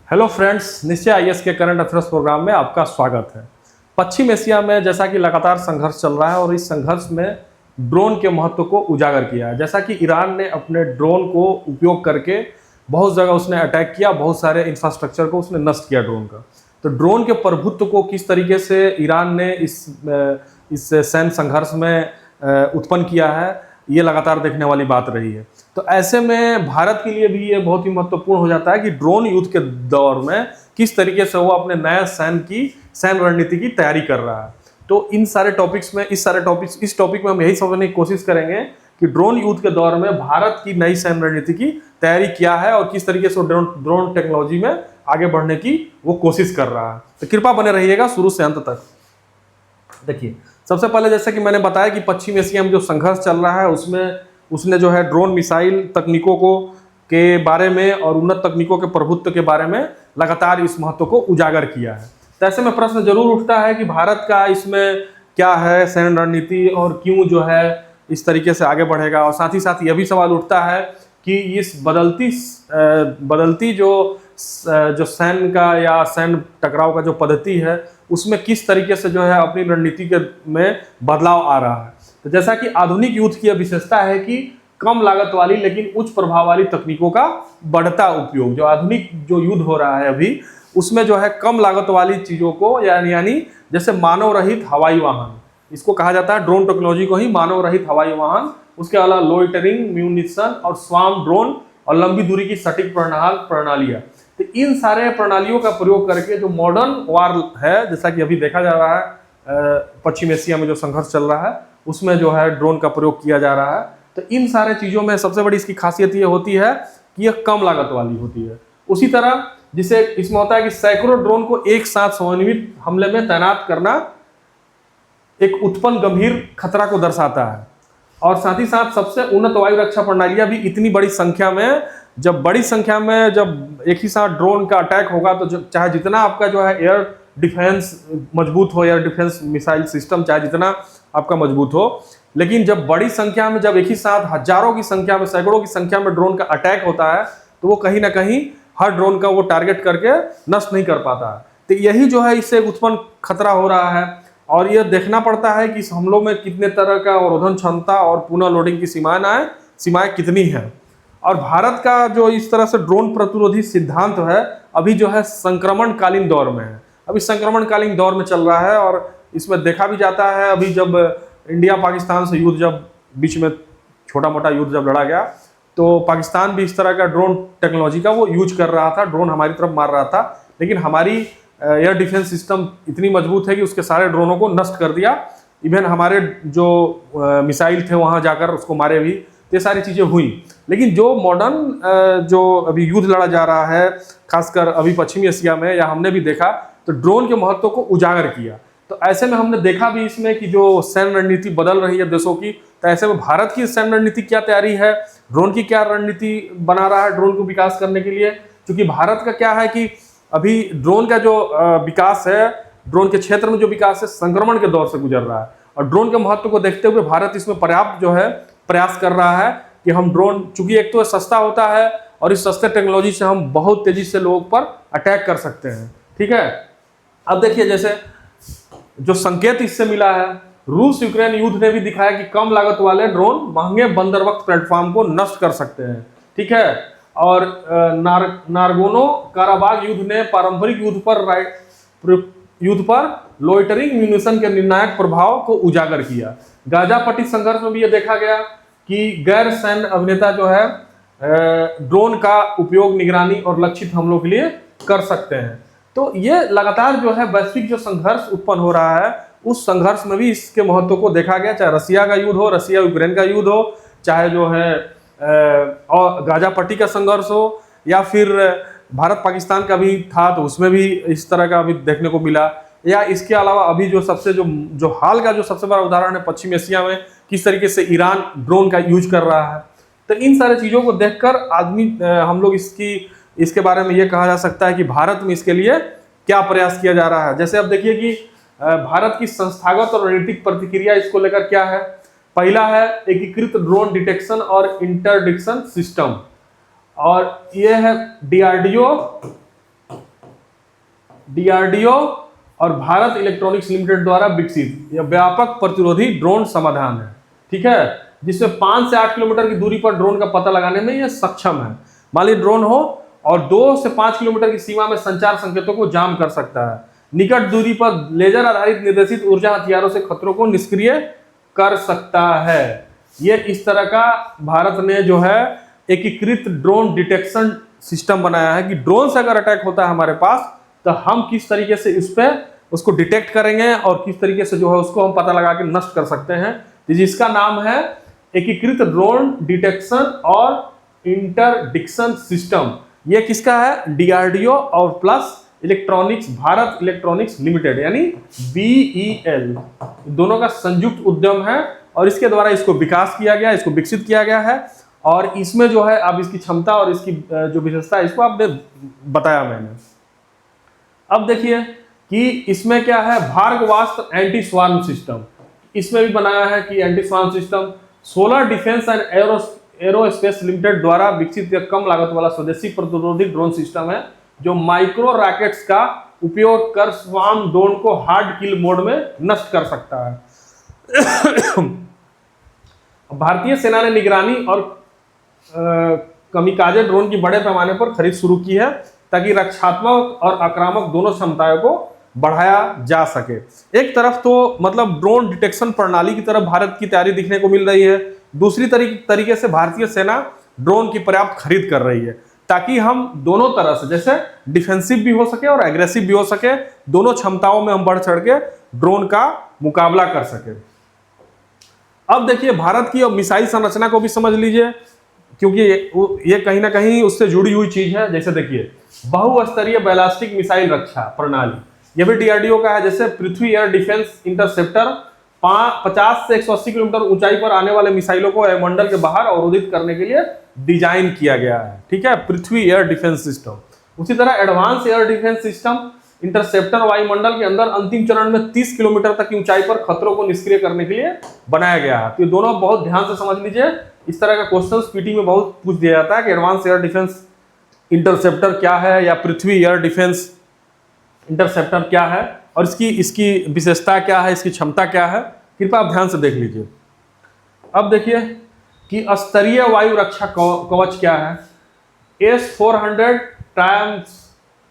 Hello friends, निश्चय IAS के current affairs programme में आपका स्वागत है। पश्चिम एशिया में जैसा कि लगातार संघर्ष चल रहा है और इस संघर्ष में ड्रोन के महत्व को उजागर किया है। जैसा कि ईरान ने अपने ड्रोन को उपयोग करके बहुत जगह उसने अटैक किया, बहुत सारे इंफ्रास्ट्रक्चर को उसने नष्ट किया ड्रोन का। तो ड्रोन के प्रभुत्व को किस तरीके से ईरान ने इस सैन्य संघर्ष में उत्पन्न किया है, ये लगातार देखने वाली बात रही है। तो ऐसे में भारत के लिए भी ये बहुत ही महत्वपूर्ण हो जाता है कि ड्रोन युद्ध के दौर में किस तरीके से वो अपने नए सैन्य रणनीति की तैयारी कर रहा है। तो इन सारे टॉपिक्स में इस टॉपिक में हम यही समझने की कोशिश करेंगे कि ड्रोन युद्ध के दौर में भारत की नई सैन्य रणनीति की तैयारी क्या है और किस तरीके से ड्रोन टेक्नोलॉजी में आगे बढ़ने की वो कोशिश कर रहा है। तो कृपया बने रहिएगा शुरू से अंत तक। देखिए, सबसे पहले जैसे कि मैंने बताया कि पश्चिम एशिया में जो संघर्ष चल रहा है उसमें उसने जो है ड्रोन मिसाइल तकनीकों को के बारे में और उन्नत तकनीकों के प्रभुत्व के बारे में लगातार इस महत्व को उजागर किया है। तो ऐसे में प्रश्न जरूर उठता है कि भारत का इसमें क्या है सैन्य रणनीति और क्यों जो है इस तरीके से आगे बढ़ेगा। और साथ ही साथ यह भी सवाल उठता है कि इस बदलती जो सैन्य का या सैन्य टकराव का जो पद्धति है उसमें किस तरीके से जो है अपनी रणनीति के में बदलाव आ रहा है। तो जैसा कि आधुनिक युद्ध की विशेषता है कि कम लागत वाली लेकिन उच्च प्रभाव वाली तकनीकों का बढ़ता उपयोग। जो आधुनिक जो युद्ध हो रहा है अभी उसमें जो है कम लागत वाली चीजों को यानी जैसे मानव रहित हवाई वाहन, इसको कहा जाता है ड्रोन टेक्नोलॉजी को ही मानव रहित हवाई वाहन। उसके अलावा लोइटरिंग म्यूनिशन और स्वार्म ड्रोन और लंबी दूरी की सटीक प्रणालियां। तो इन सारे प्रणालियों का प्रयोग करके जो मॉडर्न वार है, जैसा कि अभी देखा जा रहा है पश्चिम एशिया में जो संघर्ष चल रहा है उसमें जो है ड्रोन का प्रयोग किया जा रहा है। तो इन सारे चीज़ों में सबसे बड़ी इसकी खासियत ये होती है कि यह कम लागत वाली होती है। उसी तरह जिसे इसमें होता है कि सैकड़ों ड्रोन को एक साथ समन्वित हमले में तैनात करना एक उत्पन्न गंभीर खतरा को दर्शाता है। और साथ ही साथ सबसे उन्नत वायु रक्षा प्रणालियां भी इतनी बड़ी संख्या में जब एक ही साथ ड्रोन का अटैक होगा तो चाहे जितना आपका जो है एयर डिफेंस मजबूत हो, एयर डिफेंस मिसाइल सिस्टम चाहे जितना आपका मजबूत हो, लेकिन जब बड़ी संख्या में जब एक ही साथ हजारों की संख्या में सैकड़ों की संख्या में ड्रोन का अटैक होता है तो वो कहीं ना कहीं हर ड्रोन का वो टारगेट करके नष्ट नहीं कर पाता है। तो यही जो है इससे उत्पन्न खतरा हो रहा है और यह देखना पड़ता है कि इस हमलों में कितने तरह का अवरोधन क्षमता और पुनः लोडिंग की सीमाएं कितनी हैं। और भारत का जो इस तरह से ड्रोन प्रतिरोधी सिद्धांत है अभी जो है संक्रमणकालीन दौर में है। अभी संक्रमणकालीन दौर में चल रहा है और इसमें देखा भी जाता है अभी जब इंडिया पाकिस्तान से युद्ध जब बीच में छोटा मोटा युद्ध जब लड़ा गया तो पाकिस्तान भी इस तरह का ड्रोन टेक्नोलॉजी का वो यूज कर रहा था, ड्रोन हमारी तरफ मार रहा था, लेकिन हमारी एयर डिफेंस सिस्टम इतनी मजबूत है कि उसके सारे ड्रोनों को नष्ट कर दिया। इवन हमारे जो मिसाइल थे वहां जाकर उसको मारे भी। ये सारी चीजें हुई, लेकिन जो मॉडर्न जो अभी युद्ध लड़ा जा रहा है खासकर अभी पश्चिमी एशिया में या हमने भी देखा तो ड्रोन के महत्व को उजागर किया। तो ऐसे में हमने देखा भी इसमें कि जो सैन्य रणनीति बदल रही है देशों की, तो ऐसे में भारत की सैन्य रणनीति क्या तैयारी है, ड्रोन की क्या रणनीति बना रहा है ड्रोन को विकास करने के लिए। क्योंकि भारत का क्या है कि अभी ड्रोन का जो विकास है, ड्रोन के क्षेत्र में जो विकास है संक्रमण के दौर से गुजर रहा है और ड्रोन के महत्व को देखते हुए भारत इसमें पर्याप्त जो है प्रयास कर रहा है कि हम ड्रोन, चूंकि एक तो सस्ता होता है और इस सस्ते टेक्नोलॉजी से हम बहुत तेजी से लोगों पर अटैक कर सकते हैं। ठीक है, अब देखिए जैसे जो संकेत इससे मिला है, रूस यूक्रेन युद्ध ने भी दिखाया कि कम लागत वाले ड्रोन महंगे बंदरवक्त प्लेटफॉर्म को नष्ट कर सकते हैं। ठीक है, और नारगोनो काराबाग युद्ध ने पारंपरिक युद्ध पर लोइटरिंग म्यूनिशन के निर्णायक प्रभाव को उजागर किया। गाजा पट्टी संघर्ष में भी यह देखा गया कि गैर सैन्य अभिनेता जो है ड्रोन का उपयोग निगरानी और लक्षित हमलों के लिए कर सकते हैं। तो ये लगातार जो है वैश्विक जो संघर्ष उत्पन्न हो रहा है उस संघर्ष में भी इसके महत्व को देखा गया, चाहे रसिया का युद्ध हो, रसिया यूक्रेन का युद्ध हो, चाहे जो है और गाजा पट्टी का संघर्ष हो, या फिर भारत पाकिस्तान का भी था तो उसमें भी इस तरह का अभी देखने को मिला, या इसके अलावा अभी जो हाल का जो सबसे बड़ा उदाहरण है पश्चिम एशिया में किस तरीके से ईरान ड्रोन का यूज कर रहा है। तो इन सारे चीज़ों को देखकर हम लोग इसके बारे में ये कहा जा सकता है कि भारत में इसके लिए क्या प्रयास किया जा रहा है। जैसे अब देखिए कि भारत की संस्थागत और रणनीतिक प्रतिक्रिया इसको लेकर क्या है। पहला है एकीकृत ड्रोन डिटेक्शन और इंटरडिक्शन सिस्टम, और यह है DRDO डीआरडीओ और भारत इलेक्ट्रॉनिक्स लिमिटेड द्वारा विकसित यह व्यापक प्रतिरोधी ड्रोन समाधान है, ठीक है, जिसमें 5 से 8 किलोमीटर की दूरी पर ड्रोन का पता लगाने में यह सक्षम है। मान लीजिए ड्रोन हो और 2 से 5 किलोमीटर की सीमा में संचार संकेतों को जाम कर सकता है। निकट दूरी पर लेजर आधारित निर्देशित ऊर्जा हथियारों से खतरों को निष्क्रिय कर सकता है। ये इस तरह का भारत ने जो है एकीकृत ड्रोन डिटेक्शन सिस्टम बनाया है कि ड्रोन से अगर अटैक होता है हमारे पास तो हम किस तरीके से इस पे उसको डिटेक्ट करेंगे और किस तरीके से जो है उसको हम पता लगा के नष्ट कर सकते हैं। जिसका नाम है एकीकृत ड्रोन डिटेक्शन और इंटरडिक्शन सिस्टम। ये किसका है? डीआरडीओ और plus electronics, Bharat electronics limited यानी बीईएल, दोनों का संयुक्त उद्यम है और इसके द्वारा इसको विकास किया गया, इसको विकसित किया गया है। और इसमें जो है अब इसकी क्षमता और इसकी जो विशेषता है इसको आपने बताया मैंने। अब देखिए कि इसमें क्या है, भार्गवास्त्र एंटी स्वार्म सिस्टम, इसमें भी बनाया है कि anti swarm system. Solar defence and aerospace limited द्वारा विकसित यह कम लागत वाला स्वदेशी प्रतिरोधी ड्रोन सिस्टम है जो माइक्रो रॉकेट्स का उपयोग कर स्वार्म ड्रोन को हार्ड किल मोड में नष्ट कर सकता है। भारतीय सेना ने निगरानी और कमिकाजे ड्रोन की बड़े पैमाने पर खरीद शुरू की है ताकि रक्षात्मक और आक्रामक दोनों क्षमताओं को बढ़ाया जा सके। एक तरफ तो मतलब ड्रोन डिटेक्शन प्रणाली की तरफ भारत की तैयारी दिखने को मिल रही है, दूसरी तरीके से भारतीय सेना ड्रोन की पर्याप्त खरीद कर रही है ताकि हम दोनों तरह से जैसे डिफेंसिव भी हो सके और एग्रेसिव भी हो सके, दोनों क्षमताओं में हम बढ़ चढ़ के ड्रोन का मुकाबला कर सके। अब देखिए भारत की मिसाइल संरचना को भी समझ लीजिए क्योंकि ये कहीं ना कहीं उससे जुड़ी हुई चीज है। जैसे देखिए बहुस्तरीय बैलिस्टिक मिसाइल रक्षा प्रणाली, यह भी डीआरडीओ का है। जैसे पृथ्वी एयर डिफेंस इंटरसेप्टर 50 से 180 किलोमीटर ऊंचाई पर आने वाले मिसाइलों को वायुमंडल के बाहर अवरोधित करने के लिए डिजाइन किया गया है, ठीक है, पृथ्वी एयर डिफेंस सिस्टम। उसी तरह advance air defence system interceptor वायुमंडल के अंदर अंतिम चरण में 30 किलोमीटर तक की ऊंचाई पर खतरों को निष्क्रिय करने के लिए बनाया गया है। तो ये दोनों बहुत ध्यान से समझ लीजिए, इस तरह का क्वेश्चन पीटी में बहुत पूछ दिया जाता है कि एडवांस एयर डिफेंस इंटरसेप्टर क्या है या पृथ्वी एयर डिफेंस इंटरसेप्टर क्या है और इसकी विशेषता क्या है, इसकी क्षमता क्या है, कृपया आप ध्यान से देख लीजिए। अब देखिए कि स्तरीय वायु रक्षा कवच क्या है। S-400 ट्रायम्फ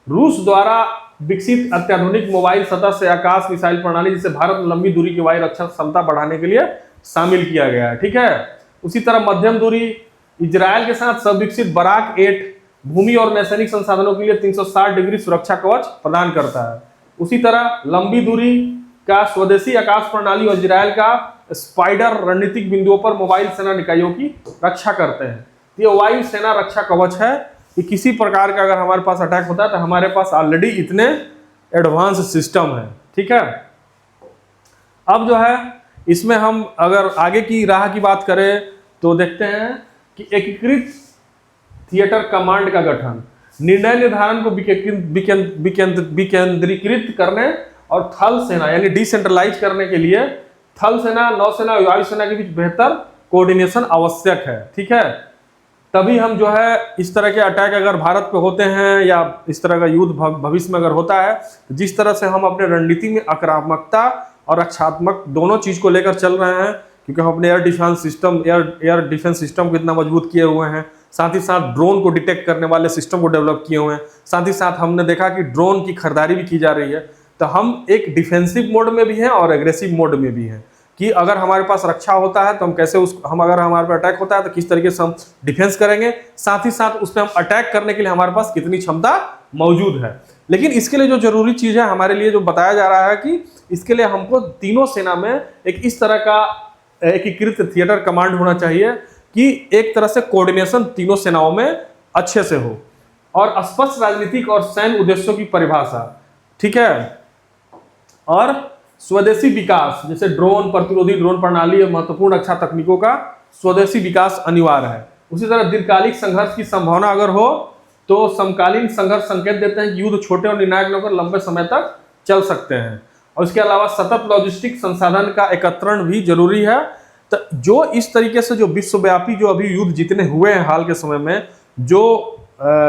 रूस द्वारा विकसित अत्याधुनिक मोबाइल सतह से आकाश मिसाइल प्रणाली जिसे भारत में लंबी दूरी की वायु रक्षा क्षमता बढ़ाने के लिए शामिल किया गया है, ठीक है। उसी तरह मध्यम दूरी इजराइल के साथ सब विकसित बराक 8 भूमि और नैसैनिक संसाधनों के लिए 360 डिग्री सुरक्षा कवच प्रदान करता है। उसी तरह लंबी दूरी का स्वदेशी आकाश प्रणाली और इजराइल का स्पाइडर रणनीतिक बिंदुओं पर मोबाइल सेना इकाइयों की रक्षा करते हैं। ये वायु सेना रक्षा कवच है कि किसी प्रकार का अगर हमारे पास अटैक होता है तो हमारे पास ऑलरेडी इतने एडवांस सिस्टम है, ठीक है। अब जो है इसमें हम अगर आगे की राह की बात करें तो देखते हैं कि एकीकृत थिएटर कमांड का गठन निर्णय निर्धारण को विकेंद्रीकृत करने और थल सेना यानी डिसेंट्रलाइज करने के लिए थल सेना, नौसेना और वायुसेना के बीच बेहतर कोऑर्डिनेशन आवश्यक है, ठीक है। तभी हम जो है इस तरह के अटैक अगर भारत पे होते हैं या इस तरह का युद्ध भविष्य में अगर होता है तो जिस तरह से हम अपने रणनीति में आक्रामकता और रक्षात्मक दोनों चीज को लेकर चल रहे हैं, क्योंकि हम अपने एयर डिफेंस सिस्टम को इतना मजबूत किए हुए हैं, साथ ही साथ ड्रोन को डिटेक्ट करने वाले सिस्टम को डेवलप किए हुए हैं, साथ ही साथ हमने देखा कि ड्रोन की खरीदारी भी की जा रही है। तो हम एक डिफेंसिव मोड में भी हैं और एग्रेसिव मोड में भी हैं कि अगर हमारे पास रक्षा होता है तो हम कैसे अगर हमारे पर अटैक होता है तो किस तरीके से हम डिफेंस करेंगे, साथ ही साथ उस पर हम अटैक करने के लिए हमारे पास कितनी क्षमता मौजूद है। लेकिन इसके लिए जो जरूरी चीज है हमारे लिए जो बताया जा रहा है कि इसके लिए हमको तीनों सेना में एक इस तरह का एकीकृत थिएटर कमांड होना चाहिए कि एक तरह से कोऑर्डिनेशन तीनों सेनाओं में अच्छे से हो और स्पष्ट राजनीतिक और सैन्य उद्देश्यों की परिभाषा, ठीक है। और स्वदेशी विकास जैसे ड्रोन, प्रतिरोधी ड्रोन प्रणाली और महत्वपूर्ण रक्षा तकनीकों का स्वदेशी विकास अनिवार्य है। उसी तरह दीर्घकालिक संघर्ष की संभावना अगर हो तो समकालीन संघर्ष संकेत देते हैं कि युद्ध छोटे और निर्णायक होकर लंबे समय तक चल सकते हैं। और इसके अलावा सतत लॉजिस्टिक संसाधन का एकत्रण भी जरूरी है। तो जो इस तरीके से जो विश्वव्यापी जो अभी युद्ध जितने हुए हैं हाल के समय में, जो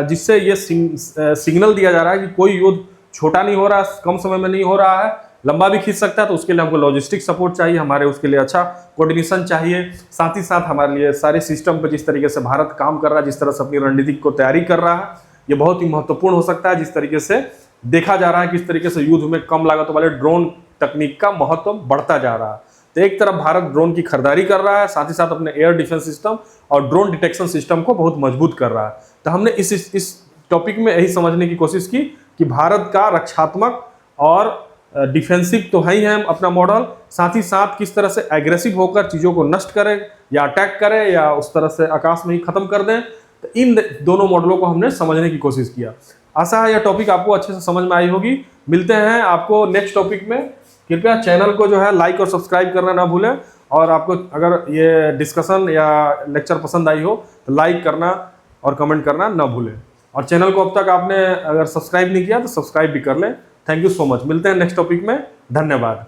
जिससे ये सिग्नल दिया जा रहा है कि कोई युद्ध छोटा नहीं हो रहा, कम समय में नहीं हो रहा है, लंबा भी खींच सकता है, तो उसके लिए हमको लॉजिस्टिक सपोर्ट चाहिए, हमारे उसके लिए अच्छा कोऑर्डिनेशन चाहिए। साथ ही साथ हमारे लिए सारे सिस्टम पर जिस तरीके से भारत काम कर रहा है, जिस तरह से अपनी रणनीति को तैयारी कर रहा है, ये बहुत ही महत्वपूर्ण हो सकता है। जिस तरीके से देखा जा रहा है किस तरीके से युद्ध में कम लागत वाले ड्रोन तकनीक का महत्व बढ़ता जा रहा है। तो एक तरफ भारत ड्रोन की खरीदारी कर रहा है, साथ ही साथ अपने एयर डिफेंस सिस्टम और ड्रोन डिटेक्शन सिस्टम को बहुत मजबूत कर रहा है। तो हमने इस टॉपिक में यही समझने की कोशिश की कि भारत का रक्षात्मक और डिफेंसिव तो है ही है अपना मॉडल, साथ ही साथ किस तरह से एग्रेसिव होकर चीज़ों को नष्ट करे या अटैक करे या उस तरह से आकाश में ही खत्म कर दें। तो इन दोनों मॉडलों को हमने समझने की कोशिश किया। आशा है यह टॉपिक आपको अच्छे से समझ में आई होगी। मिलते हैं आपको नेक्स्ट टॉपिक में। कृपया चैनल को जो है लाइक और सब्सक्राइब करना ना भूलें, और आपको अगर ये डिस्कशन या लेक्चर पसंद आई हो तो लाइक करना और कमेंट करना ना भूलें। और चैनल को अब तक आपने अगर सब्सक्राइब नहीं किया तो सब्सक्राइब भी कर लें। Thank you so much. मिलते हैं नेक्स्ट टॉपिक में। धन्यवाद।